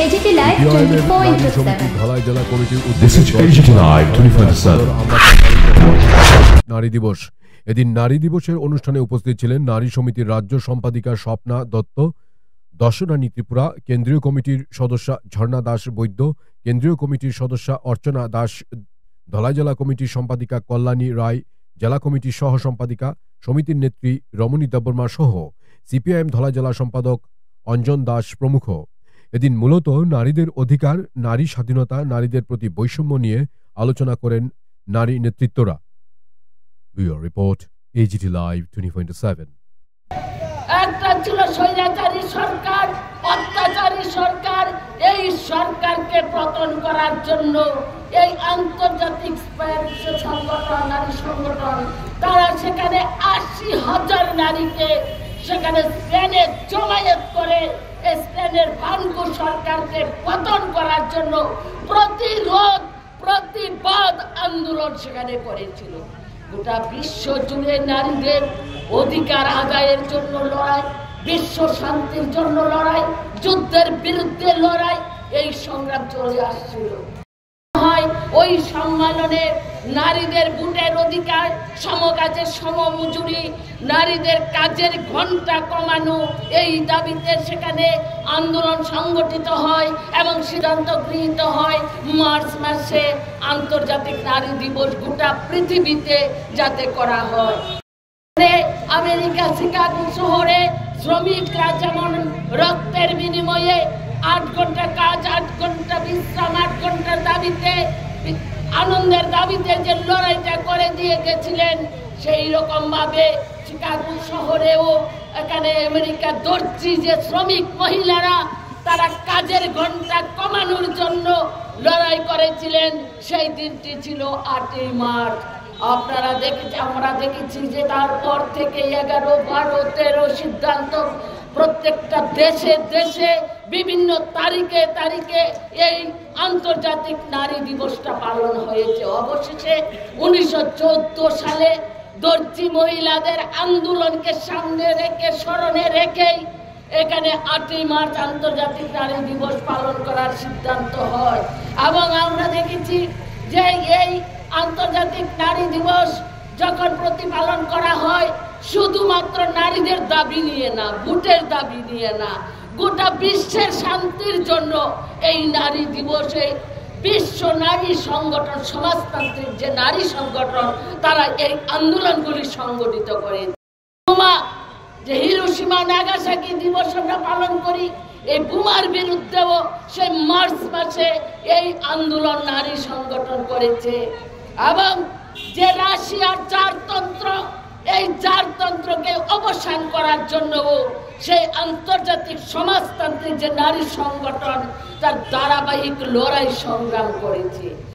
AGT Live 24/7 Dhalai জেলা কমিটির This is AGT Live 24/7 নারী দিবস। এদিন নারী দিবসের অনুষ্ঠানে উপস্থিত ছিলেন নারী সমিতির রাজ্য সম্পাদিকা স্বপ্না দত্ত, দশরানী ত্রিপুরা, কেন্দ্রীয় কমিটির সদস্যা ঝর্ণা দাস বৈদ্য, কেন্দ্রীয় কমিটির সদস্যা অর্চনা দাস, ধলাই জেলা কমিটির সম্পাদিকা কল্যাণী রায়, জেলা কমিটির সহ সম্পাদিকা সমিতির নেত্রী রমণী দেববর্মা সহ সিপিআইএম ধলাই জেলা সম্পাদক অঞ্জন দাস প্রমুখ। এদিন মূলত নারীদের অধিকার, নারী স্বাধীনতা, নারীদের প্রতি বৈষম্য নিয়ে আলোচনা করেন নারী নেতৃত্বরা। Bureau report, AGT Live 24/7। একটা ছিল স্বৈরাচারী সরকার, অত্যাচারী সরকার। এই সরকারকে পতন করার জন্য এই আন্তর্জাতিক সংগঠন, নারী সংগঠন, তারা সেখানে ৮০,০০০ নারীকে সেখানে স্পেনে জমায়েত করে স্পেনের ভাঙ্গু সরকারকে পতন করার জন্য প্রতিরোধ, প্রতিবাদ আন্দোলন সেখানে করেছিল। গোটা বিশ্ব জুড়ে নারীদের অধিকার আদায়ের জন্য লড়াই, বিশ্ব শান্তির জন্য লড়াই, যুদ্ধের বিরুদ্ধে লড়াই, এই সংগ্রাম চলে আসছিল। ওই সম্মেলনে নারীদের ভোটের অধিকার, সমকাজের সমমজুরি, নারীদের কাজের ঘন্টা কমানো, এই দাবিতে সেখানে আন্দোলন সংগঠিত হয় এবং সিদ্ধান্ত গৃহীত হয় মার্চ মাসে আন্তর্জাতিক নারী দিবস গোটা পৃথিবীতে যাতে করা হয়। আমেরিকা শিকাগো শহরে শ্রমিকরা যেমন রক্তের বিনিময়ে ৮ ঘন্টা কাজ, ৮ ঘন্টা বিশ্রাম, ৮ ঘন্টার দাবিতে, আনন্দের দাবিতে যে লড়াইটা করে দিয়ে গেছিলেন, সেই রকম ভাবে শিকাগো শহরেও এখানে আমেরিকা দর্জি যে শ্রমিক মহিলারা তারা কাজের ঘন্টা কমানোর জন্য লড়াই করেছিলেন। সেই দিনটি ছিল ৮ই মার্চ। আপনারা দেখেছি, আমরা দেখেছি যে তারপর থেকে 11, 12, 13 সিদ্ধান্ত প্রত্যেকটা দেশে দেশে বিভিন্ন তারিখে তারিখে এই আন্তর্জাতিক নারী দিবসটা পালন হয়েছে। অবশেষে 1914 সালে দর্জি মহিলাদের আন্দোলনকে সামনে রেখে, স্মরণে রেখেই এখানে 8ই মার্চ আন্তর্জাতিক নারী দিবস পালন করার সিদ্ধান্ত হয়। এবং আমরা দেখেছি যে এই আন্তর্জাতিক নারী দিবস যখন প্রতিপালন করা হয়, শুধুমাত্র নারীদের দাবি নিয়ে না, ভোটের দাবি নিয়ে না, গোটা বিশ্বের শান্তির জন্য এই নারী দিবসে বিশ্ব নারী সংগঠন, সমাজতান্ত্রিক যে নারী সংগঠন, তারা এই আন্দোলনগুলি সংগঠিত করে। যে হিরোশিমা নাগাসাকি দিবস আমরা পালন করি, এই বোমার বিরুদ্ধেও সেই মার্চ মাসে এই আন্দোলন নারী সংগঠন করেছে। এবং যে রাশিয়ার জারতন্ত্র, এই জারতন্ত্রকে অবসান করার জন্য সেই আন্তর্জাতিক সমাজতান্ত্রিক যে নারী সংগঠন তার ধারাবাহিক লড়াই সংগ্রাম করেছে।